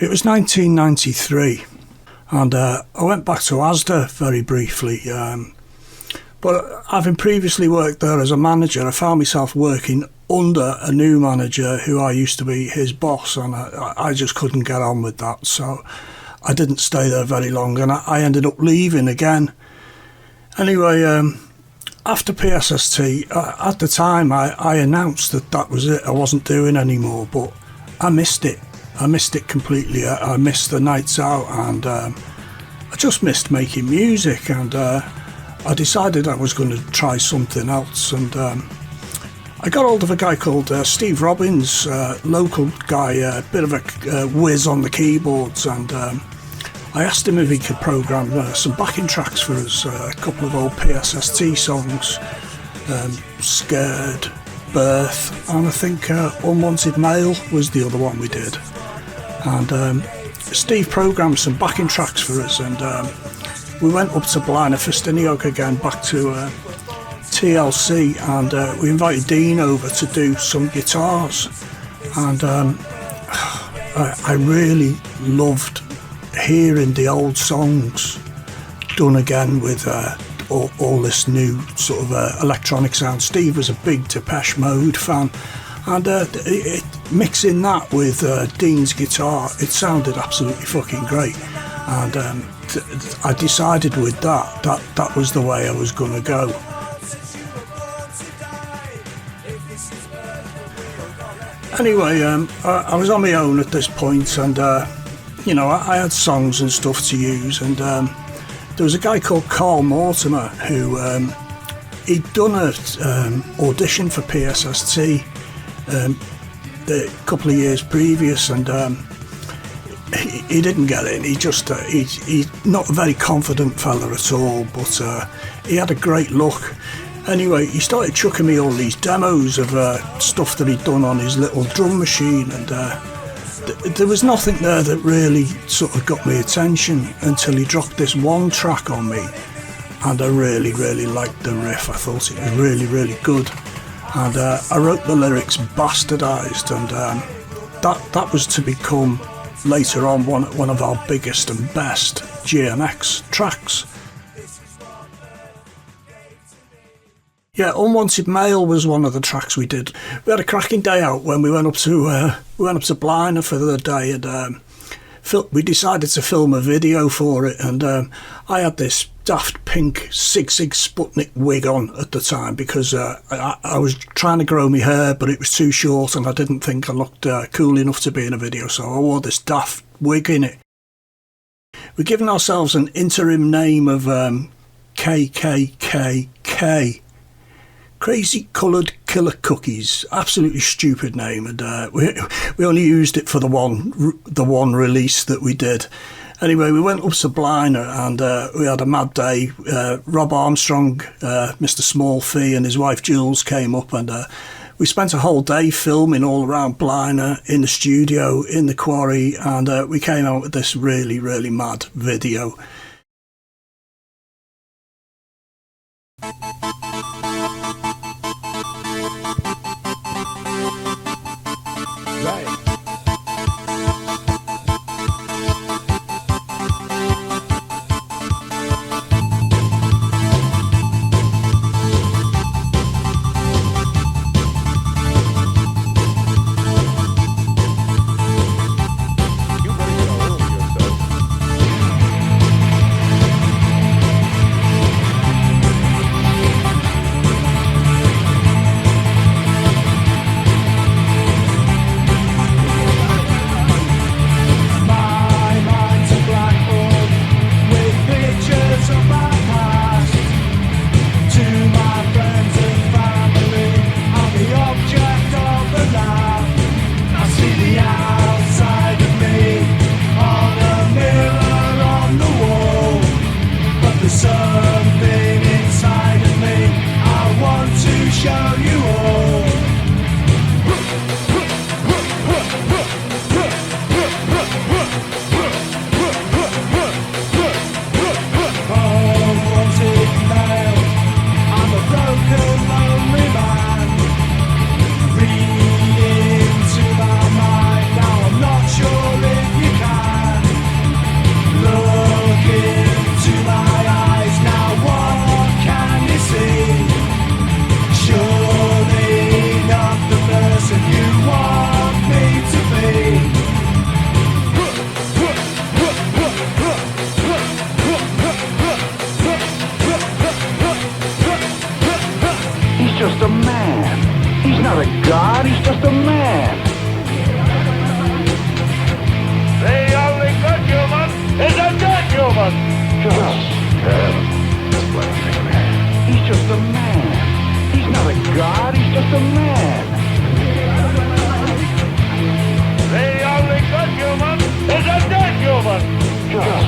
It was 1993, and I went back to Asda very briefly. But having previously worked there as a manager, I found myself working under a new manager who I used to be his boss, and I just couldn't get on with that. So I didn't stay there very long, and I ended up leaving again. Anyway, after PSST, at the time I announced that was it. I wasn't doing anymore, but I missed it. I missed it completely. I missed the nights out, and I just missed making music, and I decided I was going to try something else, and I got hold of a guy called Steve Robbins, local guy, a bit of a whiz on the keyboards, and I asked him if he could program some backing tracks for us, a couple of old PSST songs, Scared, Birth, and I think Unwanted Male was the other one we did. And Steve programmed some backing tracks for us, and we went up to Blaenau Ffestiniog again, back to TLC, and we invited Dean over to do some guitars, and I really loved hearing the old songs done again with all this new sort of electronic sound. Steve was a big Depeche Mode fan, and mixing that with Dean's guitar, it sounded absolutely fucking great, and I decided with that was the way I was going to go. Anyway, I was on my own at this point, and you know, I had songs and stuff to use, and there was a guy called Carl Mortimer who he'd done an audition for PSST a couple of years previous, and he didn't get in. He just he's not a very confident fella at all, but he had a great look. Anyway, he started chucking me all these demos of stuff that he'd done on his little drum machine, and there was nothing there that really sort of got me attention until he dropped this one track on me, and I really liked the riff. I thought it was really good, and I wrote the lyrics bastardized, and that was to become later on one of our biggest and best GMX tracks. Yeah, Unwanted Male was one of the tracks we did. We had a cracking day out when we went up to Blaenau for the day, and we decided to film a video for it, and I had this daft pink Sig Sputnik wig on at the time because I was trying to grow my hair, but it was too short and I didn't think I looked cool enough to be in a video, so I wore this daft wig in it. We're giving ourselves an interim name of KKKK. Crazy Coloured Killer Cookies. Absolutely stupid name, and we only used it for the one release that we did. Anyway, we went up to Blaenau, and we had a mad day. Rob Armstrong, Mr. Smallfee, and his wife Jules came up, and we spent a whole day filming all around Blaenau, in the studio, in the quarry, and we came out with this really mad video. He's just a man. He's not a god, he's just a man. The only good human is a dead human. Just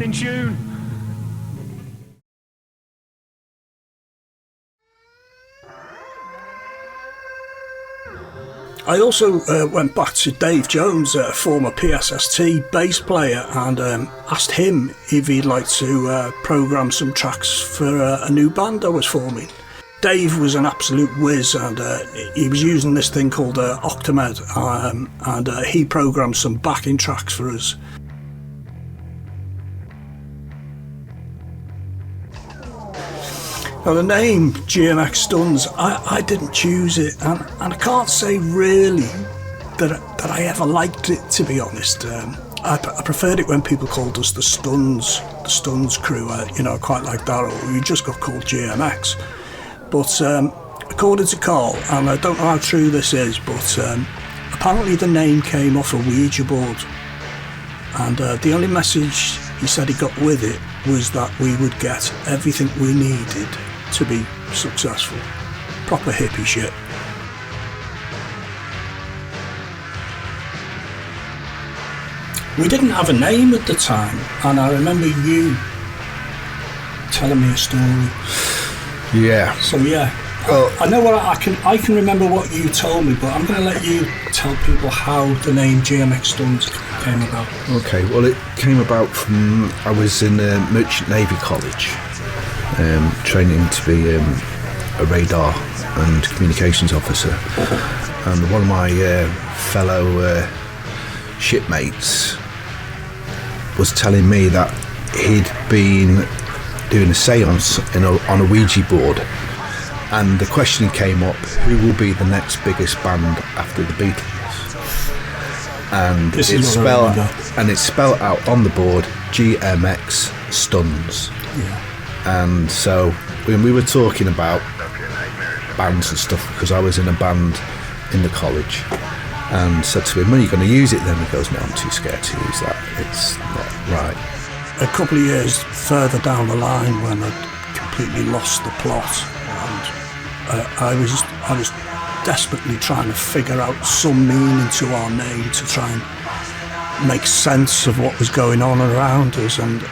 in tune. I also went back to Dave Jones, former PSST bass player, and asked him if he'd like to program some tracks for a new band I was forming. Dave was an absolute whiz, and he was using this thing called Octamed, and he programmed some backing tracks for us. Now, the name GMX Stuns, I didn't choose it, and I can't say really that I ever liked it, to be honest. I preferred it when people called us the Stuns crew. I quite like that, or we just got called GMX. But according to Carl, and I don't know how true this is, but apparently the name came off a Ouija board, and the only message he said he got with it was that we would get everything we needed to be successful. Proper hippie shit. We didn't have a name at the time, and I remember you telling me a story. Yeah. So yeah, well, I know what I can remember what you told me, but I'm going to let you tell people how the name GMX Stuns came about. Okay, well, it came about from, I was in Merchant Navy College, training to be a radar and communications officer, and one of my fellow shipmates was telling me that he'd been doing a seance on a Ouija board, and the question came up, who will be the next biggest band after the Beatles? And it's spelled out on the board GMX Stuns. Yeah. And so when we were talking about bands and stuff, because I was in a band in the college, and said to him, "When are you going to use it then?" He goes, "No, I'm too scared to use that. It's not right." A couple of years further down the line, when I'd completely lost the plot, and I was desperately trying to figure out some meaning to our name to try and make sense of what was going on around us, and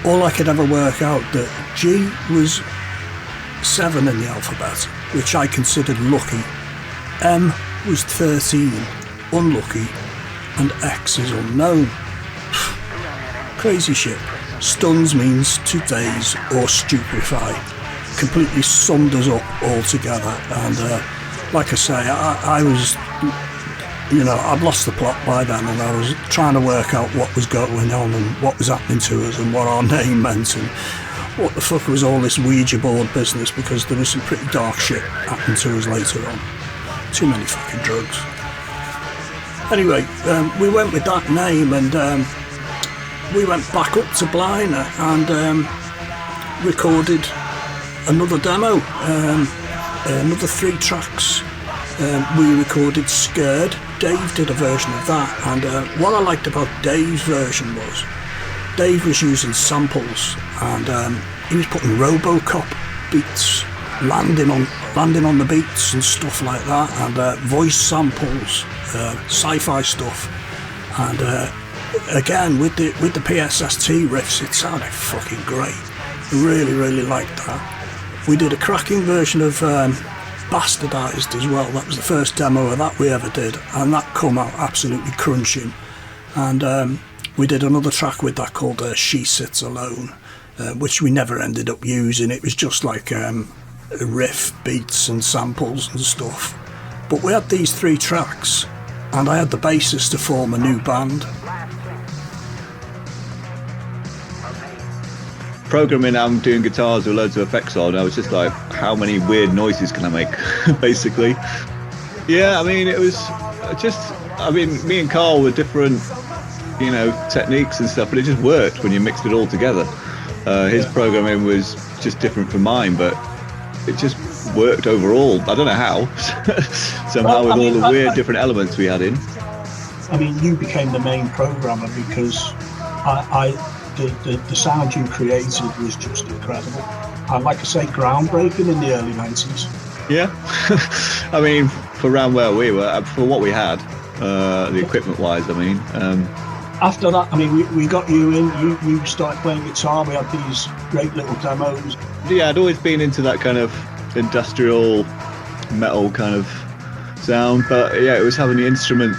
all I could ever work out that G was 7 in the alphabet, which I considered lucky, M was 13, unlucky, and X is unknown. Crazy shit. Stuns means to daze or stupefy. Completely summed us up all together, and like I say, I was, I'd lost the plot by then, and I was trying to work out what was going on and what was happening to us and what our name meant and what the fuck was all this Ouija board business, because there was some pretty dark shit happening to us later on. Too many fucking drugs. Anyway, we went with that name, and we went back up to Bliner and recorded another demo, another 3 tracks. We recorded Scared. Dave did a version of that, and what I liked about Dave's version was Dave was using samples, and he was putting RoboCop beats, landing on the beats and stuff like that, and voice samples, sci-fi stuff, and again with the PSST riffs, it sounded fucking great. Really liked that. We did a cracking version of Bastardized as well. That was the first demo of that we ever did, and that come out absolutely crunching. And we did another track with that called She Sits Alone, which we never ended up using. It was just like riff beats and samples and stuff. But we had these 3 tracks, and I had the bassist to form a new band. Programming, I'm doing guitars with loads of effects on. I was just like, how many weird noises can I make, basically? Yeah, I mean, it was just, I mean, me and Carl were different, you know, techniques and stuff, but it just worked when you mixed it all together. His programming was just different from mine, but it just worked overall. I don't know how. Somehow, with all the weird different elements we had in. I mean, you became the main programmer because the sound you created was just incredible. And like I say, groundbreaking in the early 90s. Yeah. I mean, for around where we were, for what we had, the equipment-wise, I mean. After that, I mean, we got you in, you started playing guitar, we had these great little demos. Yeah, I'd always been into that kind of industrial metal kind of sound, but yeah, it was having the instruments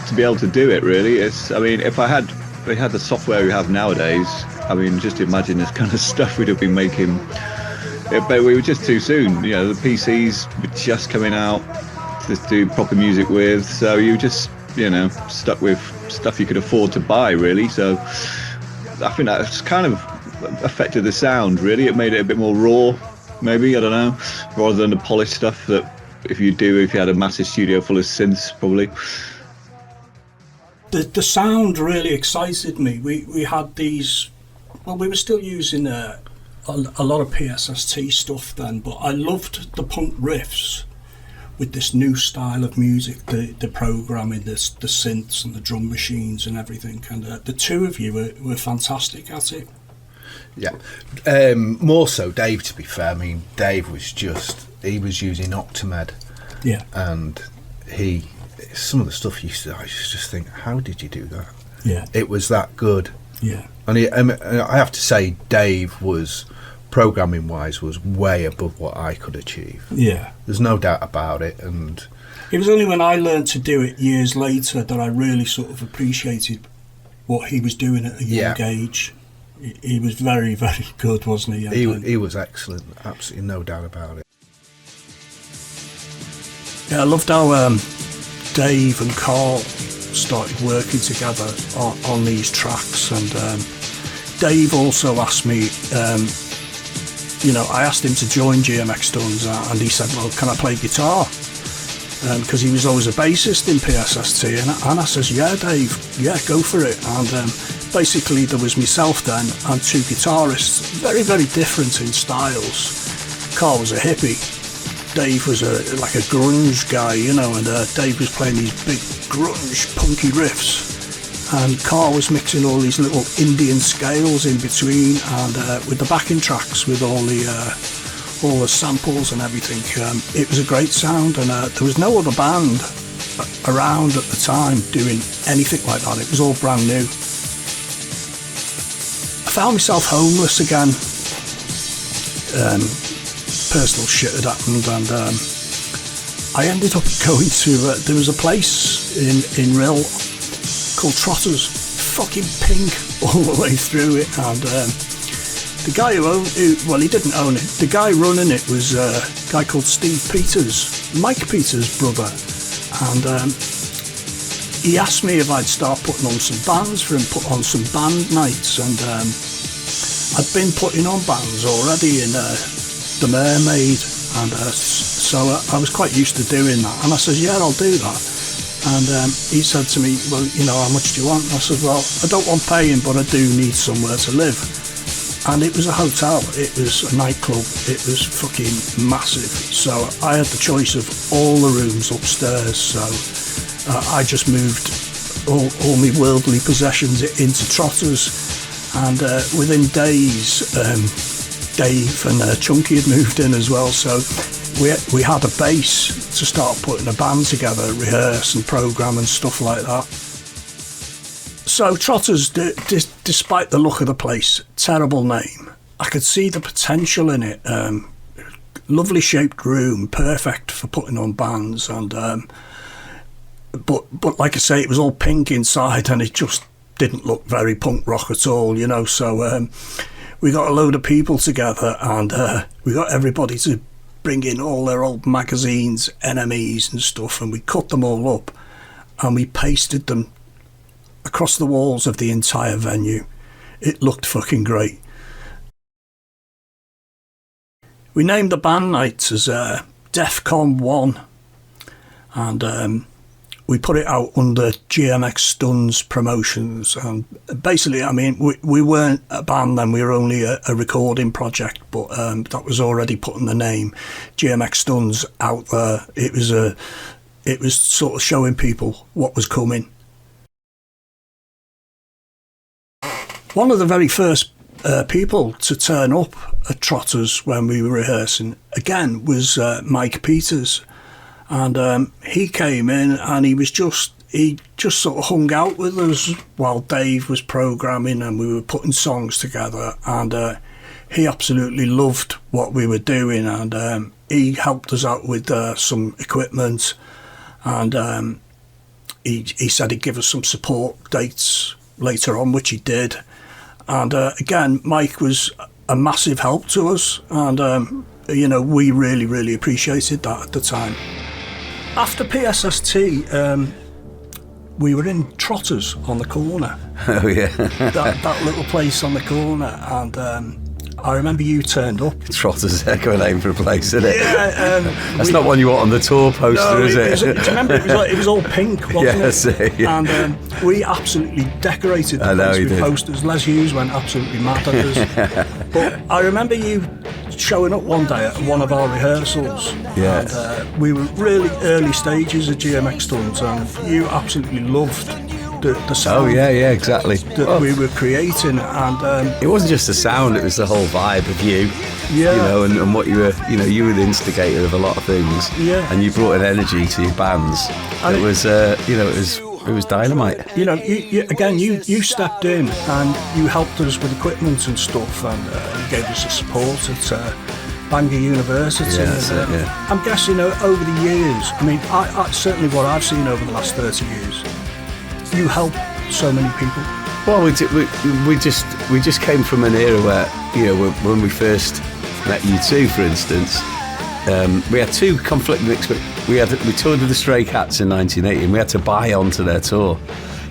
to be able to do it, really. I mean, if they had the software we have nowadays, I mean, just imagine this kind of stuff we'd have been making. But we were just too soon. You know, the PCs were just coming out to do proper music with, so you just, you know, stuck with stuff you could afford to buy, really. So I think that's kind of affected the sound, really. It made it a bit more raw, maybe, I don't know, rather than the polished stuff that if you had a massive studio full of synths, probably. The sound really excited me. We had these, well, we were still using a lot of PSST stuff then, but I loved the punk riffs with this new style of music, the programming, the synths and the drum machines and everything. And the 2 of you were fantastic at it. Yeah, more so Dave, to be fair. I mean, Dave was he was using Octamed. Yeah. And some of the stuff I used to just think, how did you do that? Yeah. It was that good. Yeah. And I have to say, Dave was, programming wise, was way above what I could achieve. Yeah. There's no doubt about it. And it was only when I learned to do it years later that I really sort of appreciated what he was doing at a young age. He was very, very good, wasn't he? He was excellent, absolutely no doubt about it. Yeah, I loved how Dave and Carl started working together on these tracks, and Dave also asked me, I asked him to join GMX Stuns, and he said, well, can I play guitar? Because he was always a bassist in PSST, and I says, yeah, Dave, yeah, go for it. And basically there was myself then and 2 guitarists, very, very different in styles. Carl was a hippie, Dave was like a grunge guy, and Dave was playing these big grunge punky riffs, and Carl was mixing all these little Indian scales in between, and with the backing tracks with all the samples and everything. It was a great sound, and there was no other band around at the time doing anything like that. It was all brand new. I found myself homeless again. Personal shit had happened, and I ended up going to there was a place in Rill called Trotters, fucking pink all the way through it, and the guy he didn't own it, the guy running it was a guy called Steve Peters, Mike Peters' brother, and he asked me if I'd start putting on some bands for him, put on some band nights, and I'd been putting on bands already in The Mermaid, and so I was quite used to doing that, and I said, yeah, I'll do that. And he said to me, well, you know, how much do you want? And I said, well, I don't want paying, but I do need somewhere to live. And it was a hotel, it was a nightclub, it was fucking massive. So I had the choice of all the rooms upstairs. So I just moved all my worldly possessions into Trotters. And within days, Dave and Chunky had moved in as well. So we had a base to start putting a band together, rehearse and program and stuff like that. So Trotters, despite the look of the place, terrible name, I could see the potential in it. Lovely shaped room, perfect for putting on bands, and but like I say, it was all pink inside, and it just didn't look very punk rock at all, you know. So we got a load of people together, and we got everybody to bring in all their old magazines, enemies and stuff, and we cut them all up and we pasted them across the walls of the entire venue. It looked fucking great. We named the band nights as DEFCON 1, and we put it out under GMX Stuns promotions. And basically, I mean, we weren't a band then, we were only a recording project, but that was already putting the name GMX Stuns out there. It was sort of showing people what was coming. One of the very first people to turn up at Trotters when we were rehearsing, again, was Mike Peters. And he came in and he just sort of hung out with us while Dave was programming and we were putting songs together. And he absolutely loved what we were doing, and he helped us out with some equipment. And he said he'd give us some support dates later on, which he did. And again, Mike was a massive help to us, and you know, we really, really appreciated that at the time. After PSST, we were in Trotters on the corner. Oh yeah, that little place on the corner, and I remember you turned up. Trotters, echo name for a place, isn't it? Yeah, that's not one you want on the tour poster, no, is it? Do you remember it was all pink, wasn't it? Yeah. And we absolutely decorated the place with posters. Les Hughes went absolutely mad at us. But I remember you showing up one day at one of our rehearsals. Yeah. And we were really early stages of GMX Stuns, and you absolutely loved the sound. Oh yeah, exactly. That we were creating, and it wasn't just the sound; it was the whole vibe of you. Yeah. You know, and what you were. You know, you were the instigator of a lot of things. Yeah. And you brought an energy to your bands. And it was, you know, it was dynamite. You know, you stepped in and you helped us with equipment and stuff, and you gave us the support at Bangor University. Yeah, I'm guessing over the years, I mean, I certainly what I've seen over the last 30 years, you help so many people. Well, we just came from an era where, you know, when we first met U2, for instance, we had two conflicting experiences. We toured with the Stray Cats in 1980, and we had to buy onto their tour.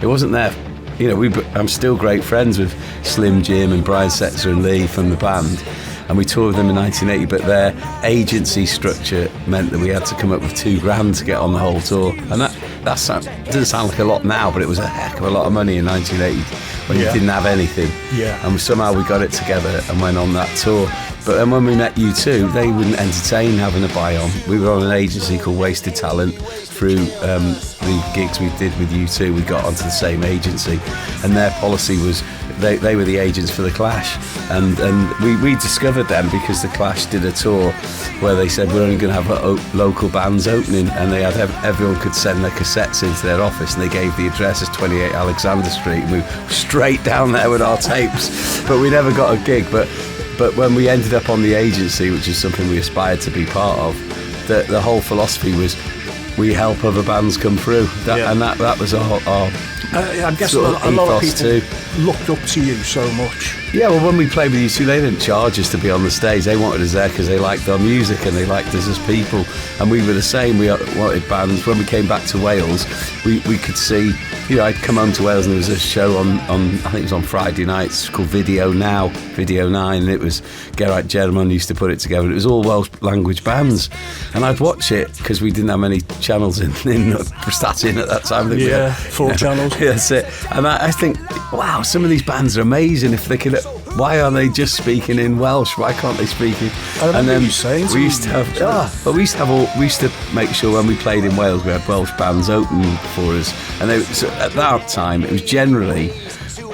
It wasn't there. You know, I'm still great friends with Slim Jim and Brian Setzer and Lee from the band, and we toured with them in 1980, but their agency structure meant that we had to come up with $2,000 to get on the whole tour. And that doesn't sound like a lot now, but it was a heck of a lot of money in 1980 when you didn't have anything. Yeah. And somehow we got it together and went on that tour. But then when we met U2, they wouldn't entertain having a buy-on. We were on an agency called Wasted Talent. Through the gigs we did with U2, we got onto the same agency, and their policy was they were the agents for the Clash, and we discovered them because the Clash did a tour where they said we're only going to have local bands opening, and they had everyone could send their cassettes into their office, and they gave the address as 28 Alexander Street, and we were straight down there with our tapes, but we never got a gig. But when we ended up on the agency, which is something we aspired to be part of, the whole philosophy was we help other bands come through. That was our I guess a sort lot of people too. looked up to you so much. Yeah, well, when we played with U2, they didn't charge us to be on the stage. They wanted us there because they liked our music and they liked us as people. And we were the same. We wanted bands. When we came back to Wales, we could see, you know, I'd come home to Wales and there was a show on I think it was on Friday nights called Video 9, and it was Geraint Jermyn used to put it together. It was all Welsh language bands, and I'd watch it because we didn't have many channels in Prestatyn at that time. Yeah, 4 channels. Yeah, that's it. And I think, wow, some of these bands are amazing. If they could, why are they just speaking in Welsh? Why can't they speak in? And then we used to have, we used to make sure when we played in Wales we had Welsh bands open for us, and so at that time it was generally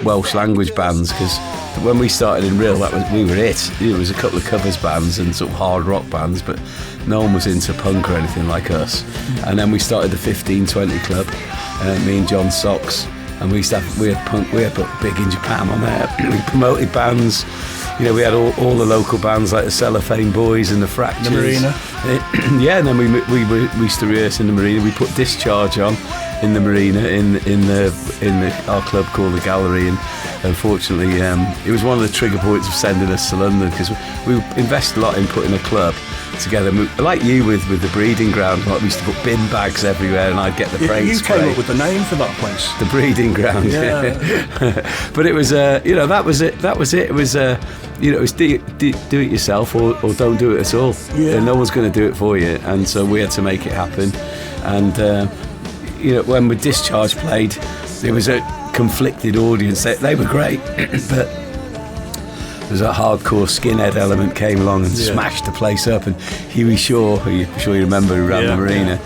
Welsh language bands, because when we started in Real, we were it. There was a couple of covers bands and sort of hard rock bands, but no one was into punk or anything like us. And then we started the 1520 Club, me and John Socks, and we had punk. We had Big in Japan on there. We promoted bands. You know, we had all the local bands like the Cellophane Boys and the Fractures. The Marina. Yeah, and then we used to rehearse in the Marina. We put Discharge on in the Marina in our club called the Gallery, and unfortunately it was one of the trigger points of sending us to London, because we invest a lot in putting a club together, like you with the breeding ground. Like, we used to put bin bags everywhere, and I'd get the paint You spray. came up with the name for that place, the breeding ground. Yeah. But it was you know, that was it. It was you know, it was do it yourself or don't do it at all. Yeah. And no one's going to do it for you, and so we had to make it happen. And you know, when we Discharge played, there was a conflicted audience. They were great, but there's a hardcore skinhead element came along and smashed the place up. And Huey Shaw, who I'm sure you remember, who ran the Marina,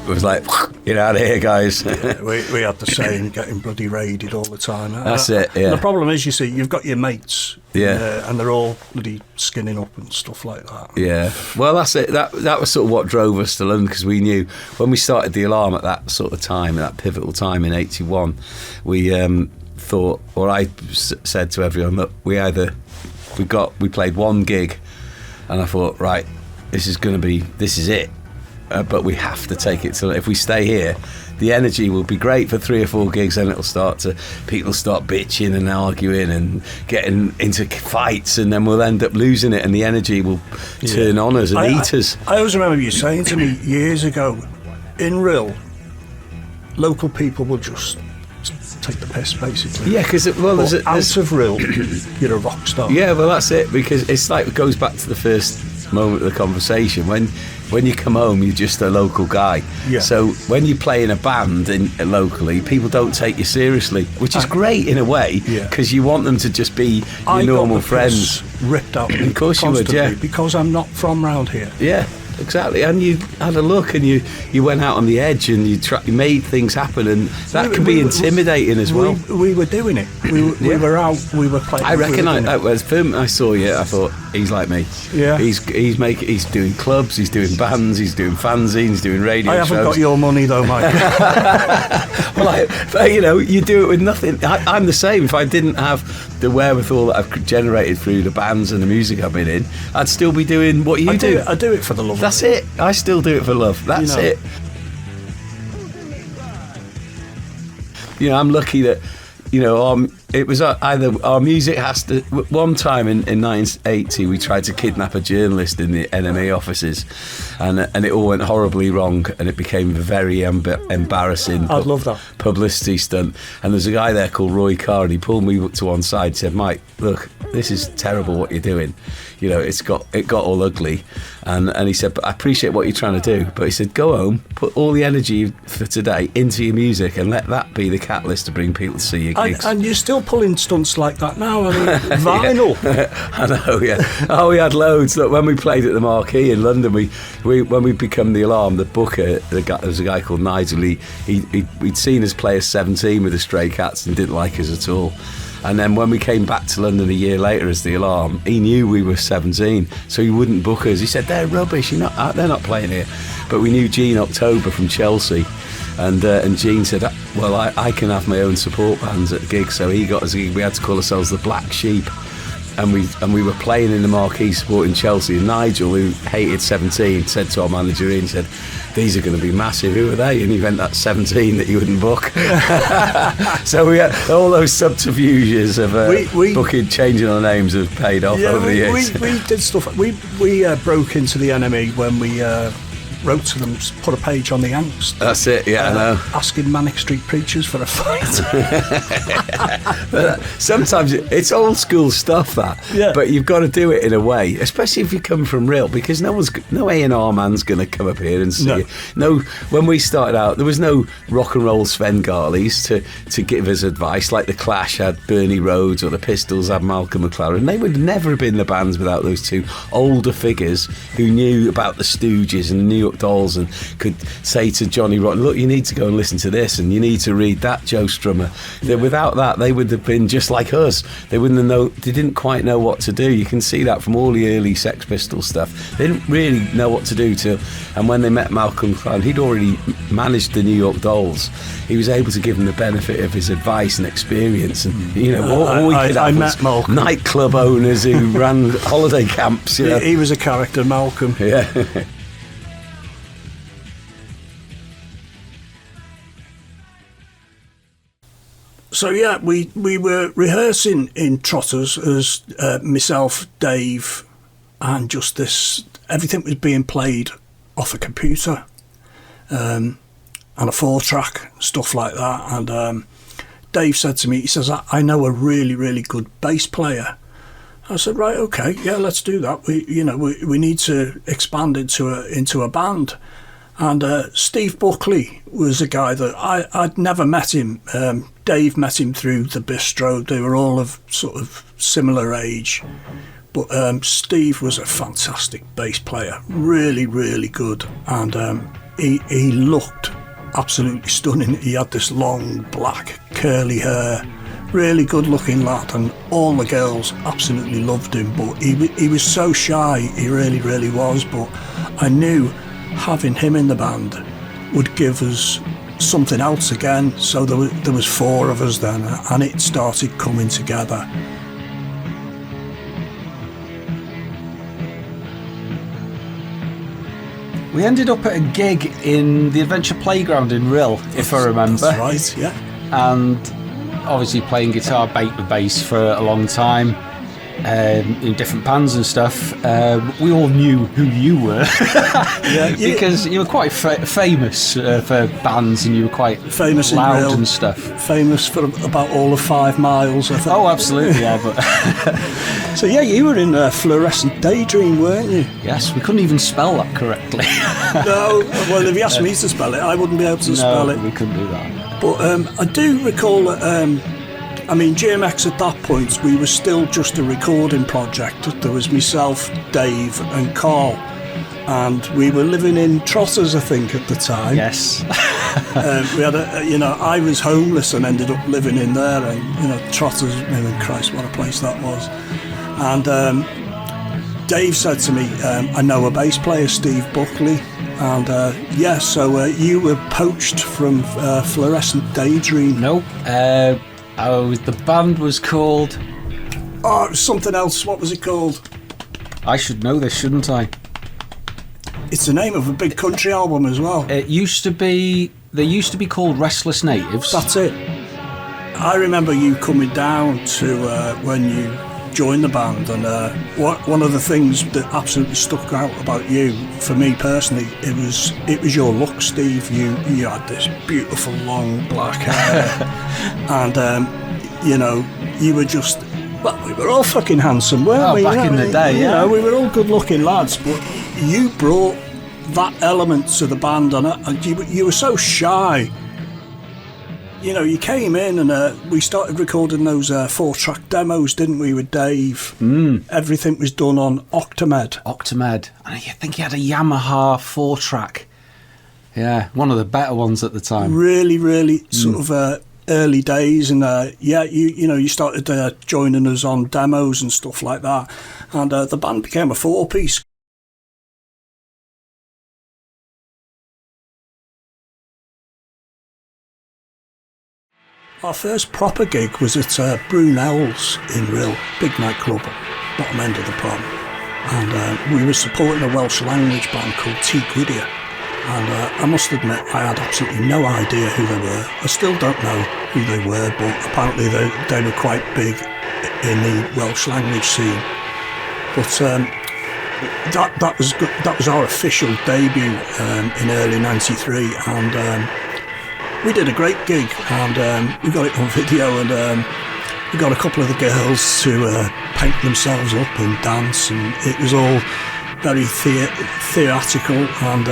was like, "Get out of here, guys." we had the same, getting bloody raided all the time. That's it. Yeah. And the problem is, you see, you've got your mates, Yeah. and they're all bloody skinning up and stuff like that. Yeah, well, that's it. That was sort of what drove us to London, because we knew when we started the Alarm at that sort of time, that pivotal time in '81, we thought, or I said to everyone, that we played one gig, and I thought, right, this is it, but we have to take it to. If we stay here, the energy will be great for 3 or 4 gigs, and people start bitching and arguing and getting into fights, and then we'll end up losing it, and the energy will turn on us and eat us. I always remember you saying to me years ago, in Real, local people will just take the piss, basically. Yeah, because out of Real, you're a rock star. Yeah, well, that's it, because it's like, it goes back to the first moment of the conversation. When you come home, you're just a local guy. Yeah. So when you play in a band locally, people don't take you seriously, which is great in a way, because you want them to just be your normal friends. Ripped out. Of course you would, yeah. Because I'm not from round here. Yeah, exactly. And you had a look, and you went out on the edge, and you made things happen, and that can be intimidating as well. We were doing it. We were out. We were playing. I recognise that was film. I saw you. I thought, he's like me. Yeah. He's doing clubs. He's doing bands. He's doing fanzines. He's doing radio shows. I haven't got your money though, Mike. Well, but, you know, you do it with nothing. I'm the same. If I didn't have the wherewithal that I've generated through the bands and the music I've been in, I'd still be doing what you do. I do it for the love. That's it. I still do it for love. That's it. You know, I'm lucky that, you know, it was either our music has to. One time in 1980, we tried to kidnap a journalist in the NME offices, and it all went horribly wrong, and it became a very embarrassing. I'd love that publicity stunt. And there's a guy there called Roy Carr, and he pulled me to one side and said, "Mike, look, this is terrible what you're doing. You know, it got all ugly." And he said, "But I appreciate what you're trying to do." But he said, "Go home, put all the energy for today into your music, and let that be the catalyst to bring people to see your gigs." And you're still pulling stunts like that now. I mean, vinyl. I know, yeah. Oh, we had loads. Look, when we played at the Marquee in London, when we become the Alarm, the booker, there was a guy called Nigel. He'd seen us play as 17 with the Stray Cats and didn't like us at all. And then when we came back to London a year later as the Alarm, he knew we were 17, so he wouldn't book us. He said, "They're rubbish. They're not playing here." But we knew Gene October from Chelsea, and Gene said, "Well, I can have my own support bands at gigs." So he got us a gig. We had to call ourselves the Black Sheep, and we were playing in the Marquee supporting Chelsea. And Nigel, who hated 17, said to our manager, he said, "These are going to be massive. Who are they?" And he went, "That's 17 that you wouldn't book." So we had all those subterfuges of booking, changing our names have paid off over the years. We did stuff. We broke into the NME when we wrote to them, put a page on the Angst. That's it, yeah, I know. Asking Manic Street Preachers for a fight. Sometimes it's old school stuff, that. Yeah. But you've got to do it in a way, especially if you come from real, because no A&R man's going to come up here and see you. No, when we started out, there was no rock and roll Svengalis to give us advice, like the Clash had Bernie Rhodes or the Pistols had Malcolm Mclaren. They would never have been the bands without those two older figures who knew about the Stooges and the New York Dolls and could say to Johnny Rotten, look, you need to go and listen to this and you need to read that, Joe Strummer. Without that, they would have been just like us. They didn't quite know what to do. You can see that from all the early Sex Pistols stuff. They didn't really know what to do and when they met Malcolm Mclaren, he'd already managed the New York Dolls. He was able to give them the benefit of his advice and experience, and all we could have was Malcolm. Nightclub owners who ran holiday camps. He was a character, Malcolm. Yeah. So yeah, we were rehearsing in Trotters as myself, Dave, and just this. Everything was being played off a computer, and a 4-track, stuff like that. And Dave said to me, he says, "I know a really, really good bass player." I said, "Right, okay, yeah, let's do that. We need to expand into a band." And Steve Buckley was a guy that I'd never met him. Dave met him through the Bistro. They were all of sort of similar age. But Steve was a fantastic bass player, really, really good. And he looked absolutely stunning. He had this long, black, curly hair, really good-looking lad, and all the girls absolutely loved him. But he was so shy, he really, really was. But I knew having him in the band would give us something else again. So there was 4 of us then, and it started coming together. We ended up at a gig in the Adventure Playground in Rill, if I remember. That's right, yeah. And obviously playing guitar, bait the bass for a long time. In different bands and stuff. We all knew who you were. Because you were quite famous for bands, and you were quite famous loud and stuff. Famous for about all of 5 miles, I think. Oh, absolutely, yeah. But so yeah, you were in Fluorescent Daydream, weren't you? Yes, we couldn't even spell that correctly. No, well, if you asked me to spell it, I wouldn't be able to spell it. We couldn't do that. But I do recall that. GMX at that point, we were still just a recording project. There was myself, Dave and Carl, and we were living in Trotters, I think, at the time. Yes. We had I was homeless and ended up living in there, and Trotters, Christ, what a place that was. And Dave said to me, I know a bass player, Steve Buckley. And so you were poached from Fluorescent Daydream. No, the band was called... Oh, it was something else. What was it called? I should know this, shouldn't I? It's the name of a big country album as well. They used to be called Restless Natives. That's it. I remember you coming down to when you joined the band, and one of the things that absolutely stuck out about you, for me personally, it was your look, Steve. You had this beautiful long black hair, and you were just, well, we were all fucking handsome, weren't we? Back in the day, yeah. We were all good-looking lads, but you brought that element to the band, and you were so shy. You came in and we started recording those 4-track demos, didn't we, with Dave? Everything was done on Octamed. And I think he had a Yamaha 4-track. Yeah, one of the better ones at the time. Really, really sort of early days, and you started joining us on demos and stuff like that, and the band became a 4-piece. Our first proper gig was at Brunel's in Rill, big nightclub, bottom end of the prom. And we were supporting a Welsh language band called T. Gwydia. And I must admit, I had absolutely no idea who they were. I still don't know who they were, but apparently they were quite big in the Welsh language scene. But that was our official debut in early '93, and we did a great gig, and we got it on video, and we got a couple of the girls to paint themselves up and dance, and it was all very theatrical and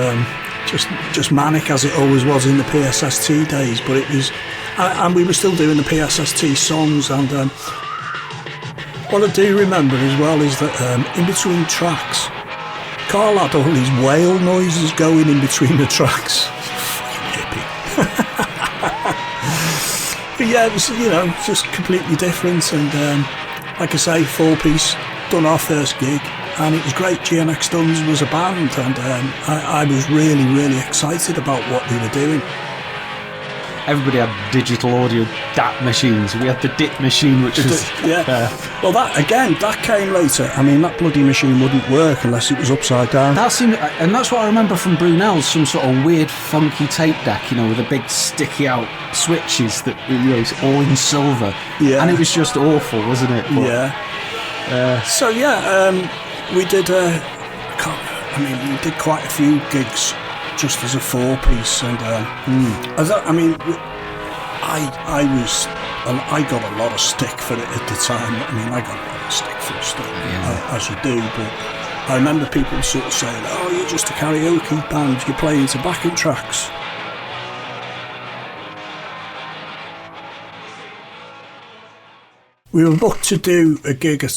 just manic, as it always was in the PSST days. But it was, and we were still doing the PSST songs. And what I do remember as well is that in between tracks, Carl had all these whale noises going in between the tracks. Fucking hippie. But yeah, it was, just completely different. And like I say, 4-piece, done our first gig, and it was great. GMX Stuns was a band, and I was really, really excited about what we were doing. Everybody had digital audio DAT machines. We had the DIT machine, which was... Well, that came later. I mean, that bloody machine wouldn't work unless it was upside down. And that's what I remember from Brunel's, some sort of weird, funky tape deck, with a big sticky out switches that, all in silver. Yeah. And it was just awful, wasn't it? But, we did. We did quite a few gigs just as a 4-piece, and I got a lot of stick for it at the time. I mean, I got a lot of stick for stuff, as you do, but I remember people sort of saying, "Oh, you're just a karaoke band, you're playing to backing tracks." We were booked to do a gig at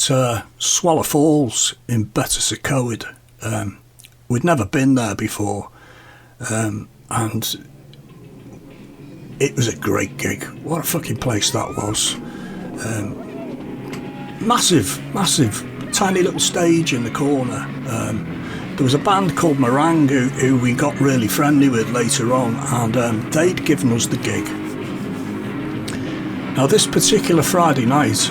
Swallow Falls in Betws-y-Coed. We'd never been there before, and it was a great gig. What a fucking place that was. Massive, tiny little stage in the corner. There was a band called Meringue who we got really friendly with later on, and they'd given us the gig. Now, this particular Friday night,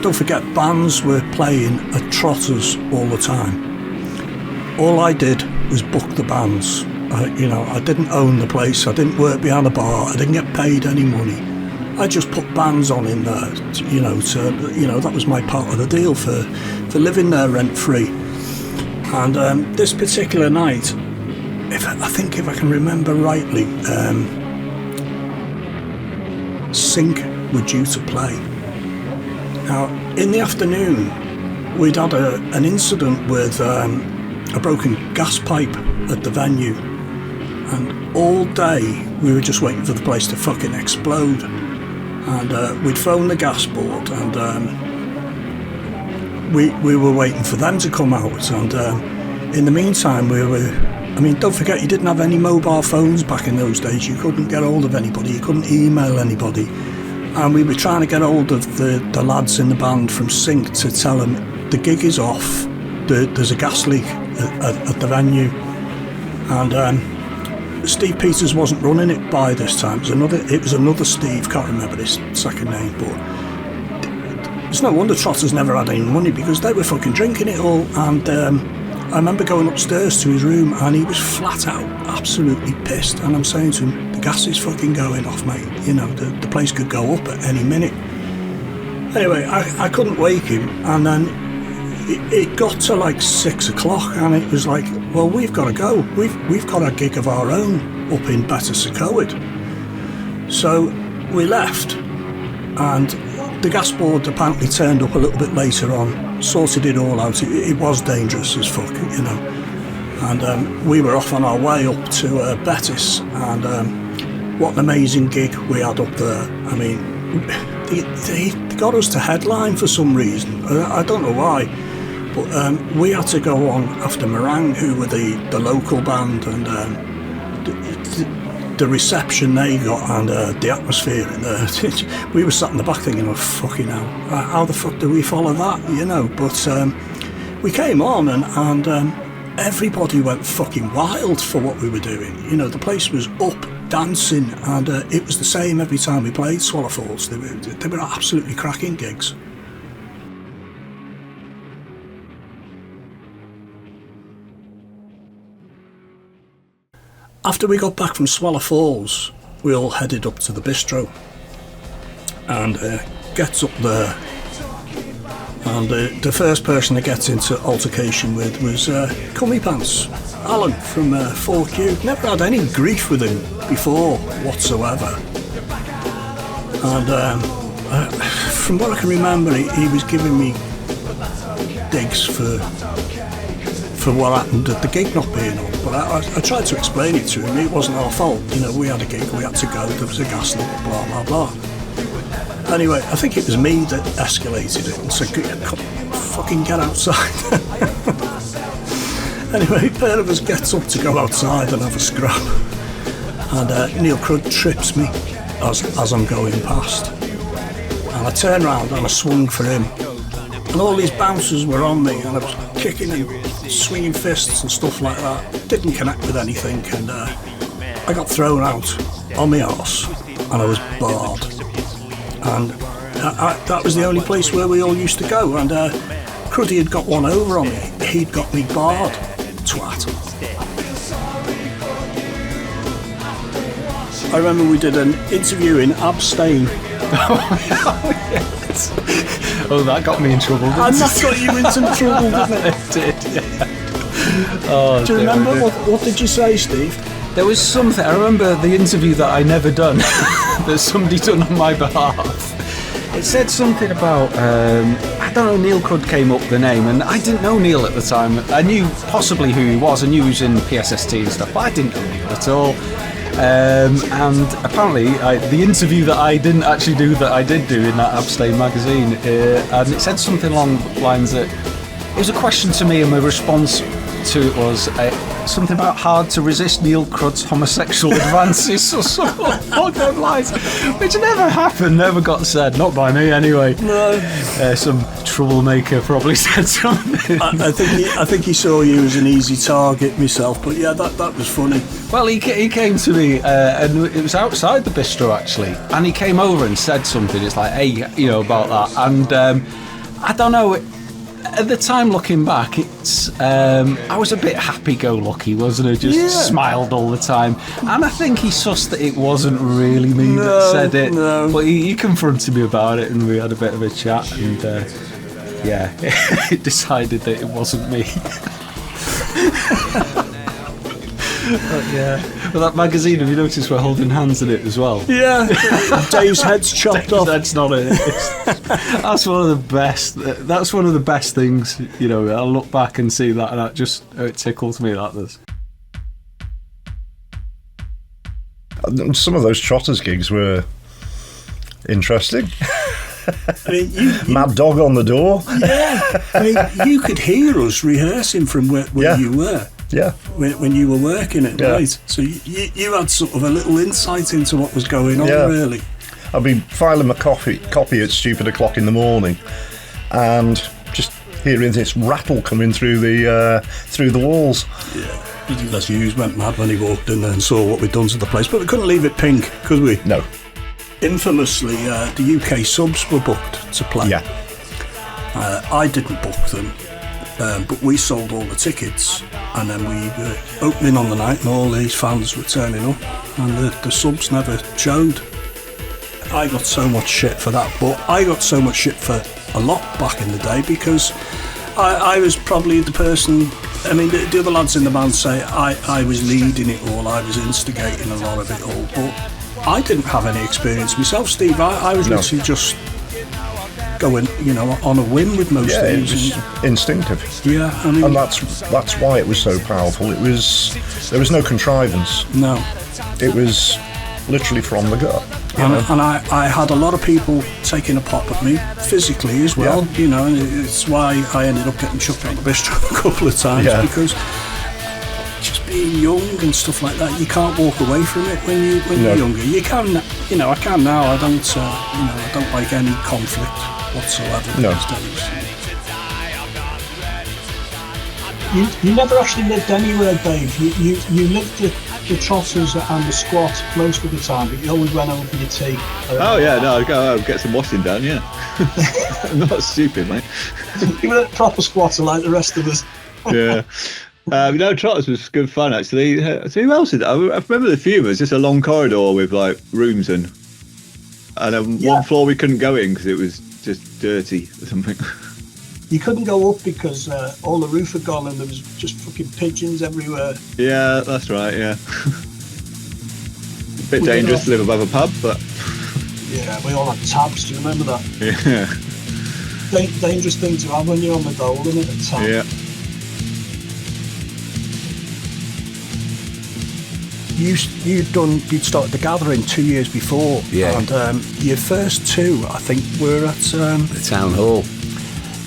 don't forget, bands were playing at Trotters all the time. All I did was book the bands. I didn't own the place. I didn't work behind a bar. I didn't get paid any money. I just put bands on in there. That was my part of the deal for living there rent free. And this particular night, if I can remember rightly, Sync were due to play. Now, in the afternoon, we'd had an incident with a broken gas pipe at the venue, and all day we were just waiting for the place to fucking explode. And we'd phoned the gas board, and we were waiting for them to come out. And in the meantime, don't forget, you didn't have any mobile phones back in those days. You couldn't get hold of anybody, you couldn't email anybody. And we were trying to get hold of the lads in the band from Sync to tell them the gig is off, there's a gas leak at the venue. And Steve Peters wasn't running it by this time. It was another Steve, can't remember his second name, but it's no wonder Trotters never had any money, because they were fucking drinking it all. And I remember going upstairs to his room, and he was flat out absolutely pissed, and I'm saying to him, the gas is fucking going off, mate, the place could go up at any minute. Anyway, I couldn't wake him, and then it got to like 6 o'clock, and it was like, well, we've got to go, we've got a gig of our own up in Betws-y-Coed. So we left, and the gas board apparently turned up a little bit later on, sorted it all out. It was dangerous as fuck, And we were off on our way up to Betws, and what an amazing gig we had up there. I mean, they got us to headline for some reason. I don't know why, but we had to go on after Meringue, who were the local band, and the reception they got, and the atmosphere in there. We were sat in the back thinking, oh, fucking hell, how the fuck do we follow that, But we came on, and everybody went fucking wild for what we were doing. The place was up, dancing, and it was the same every time we played Swallow Falls. They were absolutely cracking gigs. After we got back from Swallow Falls, we all headed up to the bistro, and gets up there, And the first person I get into altercation with was Cummy Pants, Alan from 4Q. Never had any grief with him before whatsoever. And from what I can remember, he was giving me digs for what happened at the gig not being on. But I tried to explain it to him. It wasn't our fault. You know, we had a gig, we had to go, there was a gas leak, blah, blah, blah. Anyway, I think it was me that escalated it and said, fucking get outside. Anyway, a pair of us gets up to go outside and have a scrap. And Neil Crud trips me as I'm going past. And I turn around and I swung for him. And all these bouncers were on me and I was kicking and swinging fists and stuff like that. Didn't connect with anything, and I got thrown out on my arse and I was barred. And that was the only place where we all used to go. And Cruddy had got one over on me. He'd got me barred. Twat. I remember we did an interview in Abstain. Yes. Oh, that got me in trouble. And that got you in some trouble, didn't it? It did, yeah. Oh, do you remember? What did you say, Steve? There was something, I remember the interview that I never done, that somebody done on my behalf. It said something about, I don't know, Neil Crud came up with the name, and I didn't know Neil at the time. I knew possibly who he was, I knew he was in PSST and stuff, but I didn't know Neil at all. And apparently the interview that I didn't actually do that I did do in that Abstain magazine, and it said something along the lines that it was a question to me, and my response to it was something about hard to resist Neil Crud's homosexual advances or something along those lines, which never happened, never got said, not by me anyway. No. Some troublemaker probably said something. I think he saw you as an easy target myself, but yeah, that was funny. Well, he came to me, and it was outside the bistro actually, and he came over and said something. It's like, hey, you know, about that, and I don't know. At the time, looking back, it's I was a bit happy-go-lucky, wasn't I? Just smiled all the time, and I think he sussed that it wasn't really me that said it. No. But he confronted me about it, and we had a bit of a chat, and yeah, it decided that it wasn't me. But yeah, but that magazine, have you noticed we're holding hands in it as well? Yeah, Dave's head's chopped off. That's not it. That's one of the best. That's one of the best things. You know, I'll look back and see that, and that just it tickles me. That does. Some of those Trotters gigs were interesting. I mean, you Mad Dog on the door. Yeah, I mean, you could hear us rehearsing from where you were. Yeah. When you were working at night. So you had sort of a little insight into what was going on, really. I'd be filing my copy at stupid o'clock in the morning and just hearing this rattle coming through the walls. Yeah. Les Hughes went mad when he walked in there and saw what we'd done to the place, but we couldn't leave it pink, could we? No. Infamously, the UK subs were booked to play. Yeah. I didn't book them. But we sold all the tickets, and then we were opening on the night, and all these fans were turning up, and the subs never showed. I got so much shit for that, but I got so much shit for a lot back in the day because I was probably the person. I mean, the other lads in the band say I was leading it all, I was instigating a lot of it all, but I didn't have any experience myself, Steve. I was literally just going, you know, on a whim with most things. It was instinctive. Yeah, I mean, and that's why it was so powerful. There was no contrivance. No, it was literally from the gut. And I had a lot of people taking a pop at me physically as well. You know, it's why I ended up getting chucked out the bistro a couple of times because just being young and stuff like that, you can't walk away from it when you're younger. You can, you know, I can now. I don't, you know, I don't like any conflict whatsoever. No. You never actually lived anywhere, Dave. You lived the Trotters and the Squat most of the time, but you always went over for your tea. Oh yeah, no, I'd go get some washing done. Yeah, I'm not stupid, mate. You were a proper squatter like the rest of us. Yeah. No, Trotters was good fun actually. So who else did that? I remember the few of us, just a long corridor with like rooms and one floor we couldn't go in because it was just dirty or something. You couldn't go up because all the roof had gone and there was just fucking pigeons everywhere. Yeah, that's right, yeah. Bit dangerous to live above a pub, but... Yeah, we all had tabs, do you remember that? Yeah. Dangerous thing to have when you're on the dole, isn't it? A tab. Yeah. You'd started the Gathering 2 years before, Yeah. and your first two, I think, were at The town hall.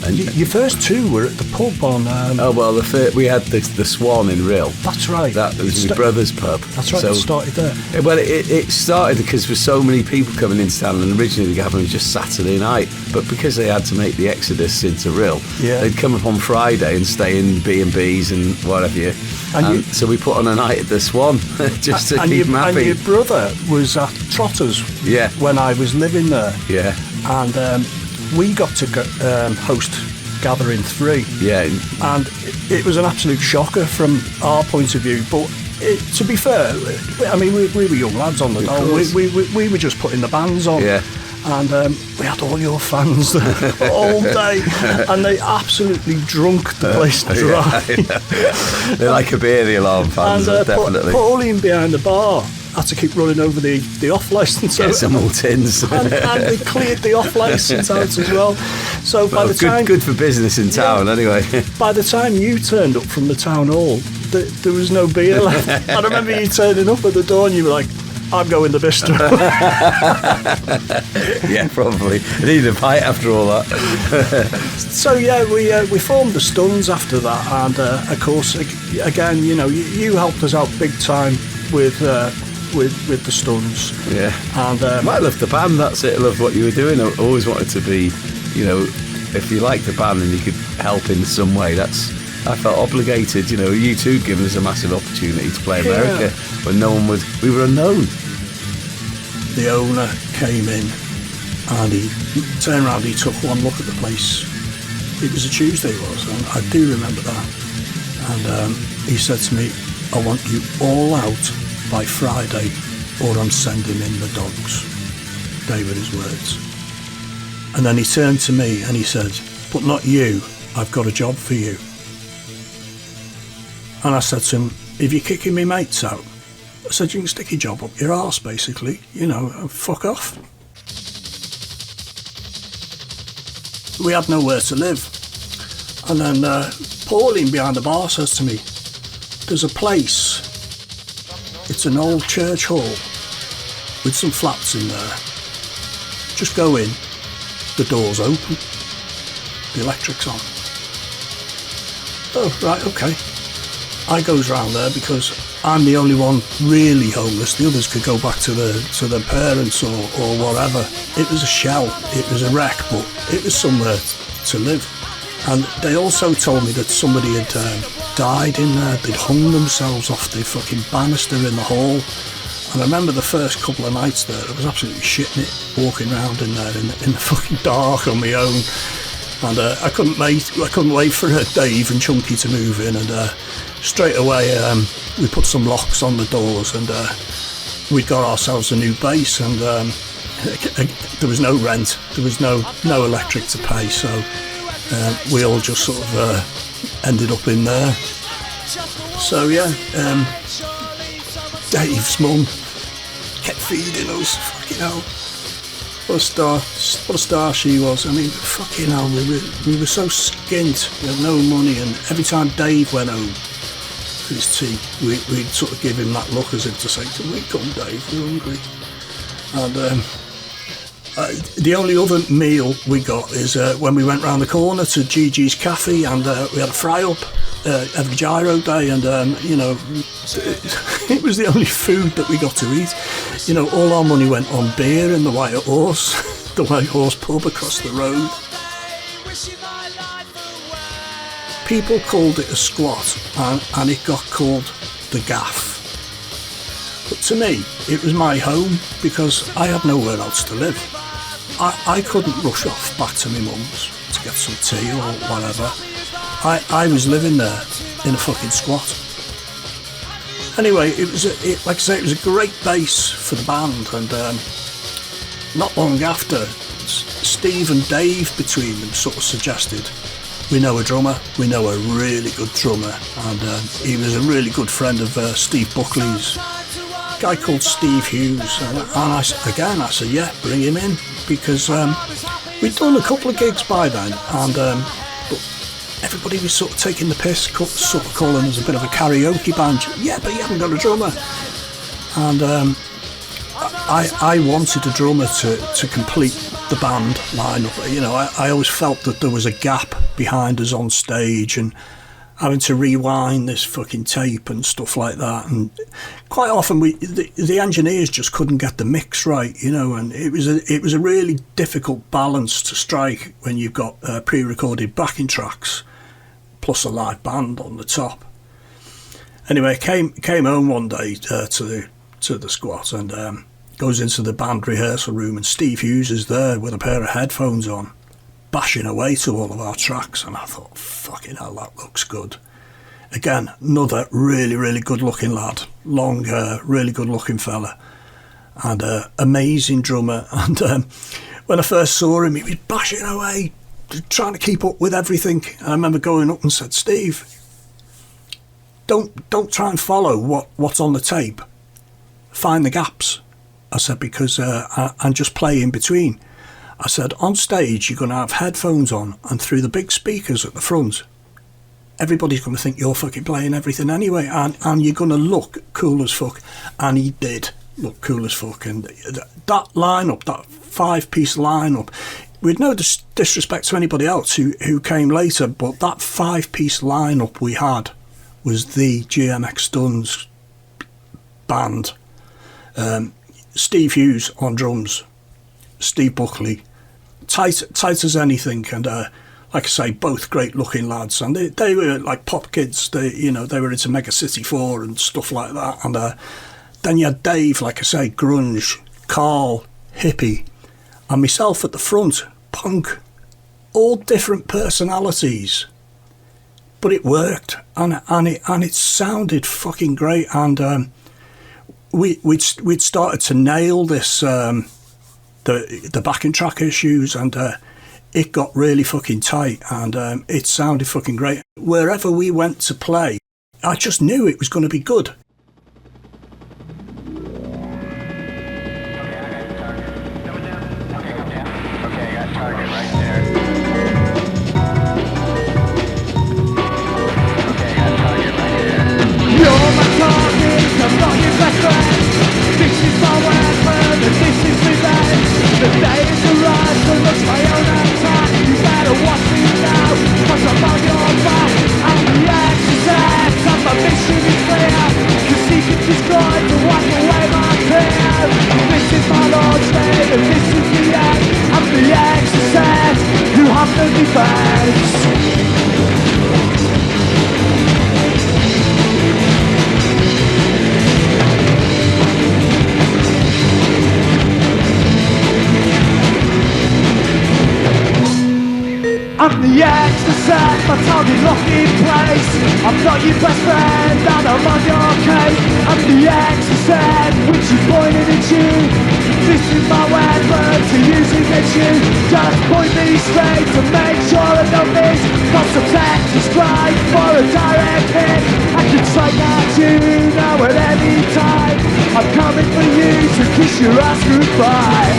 And your first two were at the pub on. oh well, we had the Swan in Rill. That's right. That was my brother's pub. That's right. So, It started there. well, it started because there were so many people coming into town, and originally the Gathering was just Saturday night. But because they had to make the exodus into Rill, Yeah. they'd come up on Friday and stay in B&Bs and whatever. And so we put on a night at the Swan just to keep them happy. And your brother was at Trotters. Yeah. When I was living there. Yeah. And we got to host Gathering 3. Yeah. And it was an absolute shocker from our point of view. But to be fair, I mean, we were young lads on the dole. We were just putting the bands on. Yeah. And we had all your fans there all day, and they absolutely drunk the place dry. Yeah. They're like a beer, the Alarm fans, And definitely. Pauline behind the bar had to keep running over the off license. Get some more tins. and they cleared the off license out as well. So by the time good for business in town, anyway. By the time you turned up from the town hall, there was no beer left. I remember you turning up at the door and you were like, I'm going to Bistro. Yeah, probably. I needed a pint after all that. So yeah, we formed the Stuns after that, and of course, again, you know, you helped us out big time with the Stuns. Yeah. And I love the band. That's it. I love what you were doing. I always wanted to be, you know, if you liked the band and you could help in some way, I felt obligated. You know, you two given us a massive opportunity to play America when no one would. We were unknown. The owner came in and he turned around, he took one look at the place. It was a Tuesday, and I do remember that. And he said to me, I want you all out by Friday or I'm sending in the dogs. They were his words. And then he turned to me and he said, but not you, I've got a job for you. And I said to him, if you're kicking me mates out, I said, you can stick your job up your arse, basically, you know, and fuck off. We had nowhere to live. And then Pauline behind the bar says to me, there's a place, it's an old church hall with some flats in there. Just go in, the door's open, the electric's on. Oh, right, okay. I goes round there because I'm the only one really homeless. The others could go back to their parents or whatever. It was a shell, it was a wreck, but it was somewhere to live. And they also told me that somebody had died in there. They'd hung themselves off the fucking banister in the hall. And I remember the first couple of nights there, I was absolutely shitting it, walking around in there in the fucking dark on my own. And I couldn't wait for Dave and Chunky to move in, and straight away we put some locks on the doors, and we got ourselves a new base, and there was no rent, there was no electric to pay, so we all just sort of ended up in there. So yeah, Dave's mum kept feeding us, fucking hell. What a star she was. I mean, fucking hell, we were so skint, we had no money, and every time Dave went home for his tea, we'd sort of give him that look as if to say, "Can we come, Dave, we're hungry." And the only other meal we got is when we went round the corner to Gigi's Cafe, and we had a fry-up every gyro day, and you know, it was the only food that we got to eat. You know, all our money went on beer in the White Horse, the White Horse pub across the road. People called it a squat, and it got called the gaff. But to me, it was my home because I had nowhere else to live. I couldn't rush off back to my mum's to get some tea or whatever. I was living there in a fucking squat. Anyway, like I say, it was a great base for the band, and not long after, Steve and Dave between them sort of suggested, we know a drummer, we know a really good drummer, and he was a really good friend of Steve Buckley's, a guy called Steve Hughes, and I said, yeah, bring him in, because we'd done a couple of gigs by then, and but everybody was sort of taking the piss, sort of calling us a bit of a karaoke band. Yeah, but you haven't got a drummer. And I wanted a drummer to complete the band lineup. You know, I always felt that there was a gap behind us on stage, and having to rewind this fucking tape and stuff like that. And quite often the engineers just couldn't get the mix right, you know, and it was a really difficult balance to strike when you've got pre-recorded backing tracks plus a live band on the top. Anyway, came home one day to the squat, and goes into the band rehearsal room, and Steve Hughes is there with a pair of headphones on, bashing away to all of our tracks, and I thought, fucking hell, that looks good. Again, another really, really good looking lad, long hair, really good looking fella, and amazing drummer. And when I first saw him, he was bashing away, trying to keep up with everything. And I remember going up and said, Steve, don't try and follow what's on the tape. Find the gaps. I said, because and just play in between. I said, on stage you're going to have headphones on, and through the big speakers at the front, everybody's going to think you're fucking playing everything anyway, and you're going to look cool as fuck. And he did look cool as fuck. And that lineup, that 5-piece lineup, with no disrespect to anybody else who came later, but that 5-piece lineup we had was the GMX Stuns band. Steve Hughes on drums, Steve Buckley, tight as anything, and like I say, both great looking lads, and they were like pop kids. They were into Mega City 4 and stuff like that. And then you had Dave, like I say, grunge, Carl, hippie, and myself at the front, punk, all different personalities, but it worked, and it sounded fucking great. And we'd started to nail this the backing track issues, and it got really fucking tight, and it sounded fucking great. Wherever we went to play, I just knew it was going to be good. The day is arrived to look my own attack. You better watch me now, cause I'm on your back. And the exercise of my mission is clear, to seek and destroy, to wipe away my fear. This is my Lord's day, and this is the end of the exercise. You have no defense. I'm the exercise, my time is locked in place. I'm not your best friend, and I'm on your case. I'm the exercise, which is pointing at you. This is my weapon to use against you. Just point me straight to make sure I don't miss. Got some tech to strike for a direct hit. I can strike at you now at any time. I'm coming for you to kiss your ass goodbye.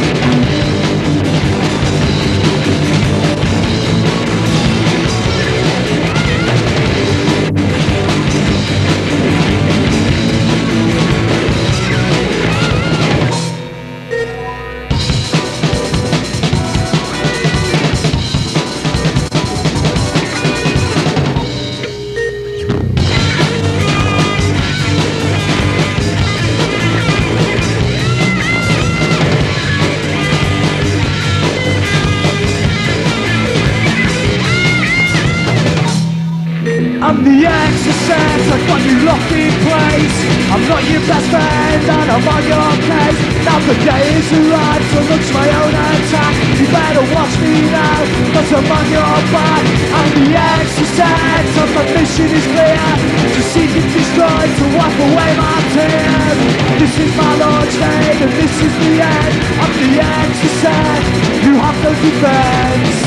I'm the exercise, I got you locked in place. I'm not your best friend and I'm on your case. Now the day is arrived to launch my own attack. You better watch me now, cause I'm on your back. I'm the exercise, and my mission is clear, to seek and destroy, to wipe away my tears. This is my Lord's day, and this is the end. I'm the exercise, you have no defense.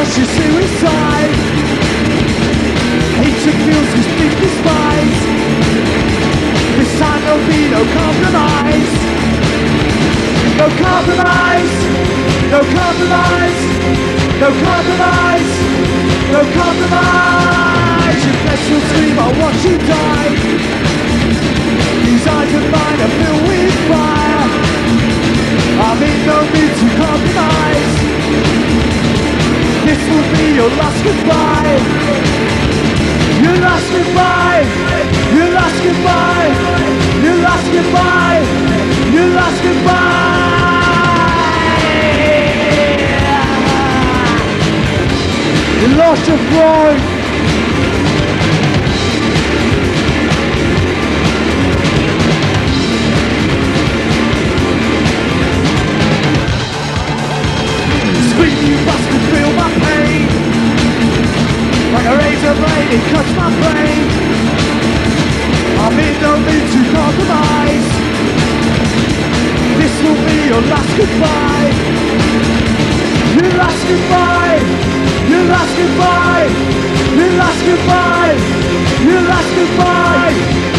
watch your suicide. Hatred feels his deep despise. This time there'll be no compromise. No compromise. No compromise. No compromise. No compromise. Your flesh will scream, I'll watch you die. These eyes of mine are filled with fire. I'm in no mood to compromise. This will be your last goodbye. Your last goodbye. Your last goodbye. Your last goodbye. Your last goodbye. You lost your throne. Scream, you bastard, feel my pain. Like a razor blade, it cuts my brain. I'm in no mood to compromise. This will be your last goodbye. Your last goodbye. Your last goodbye. Your last goodbye. Your last goodbye.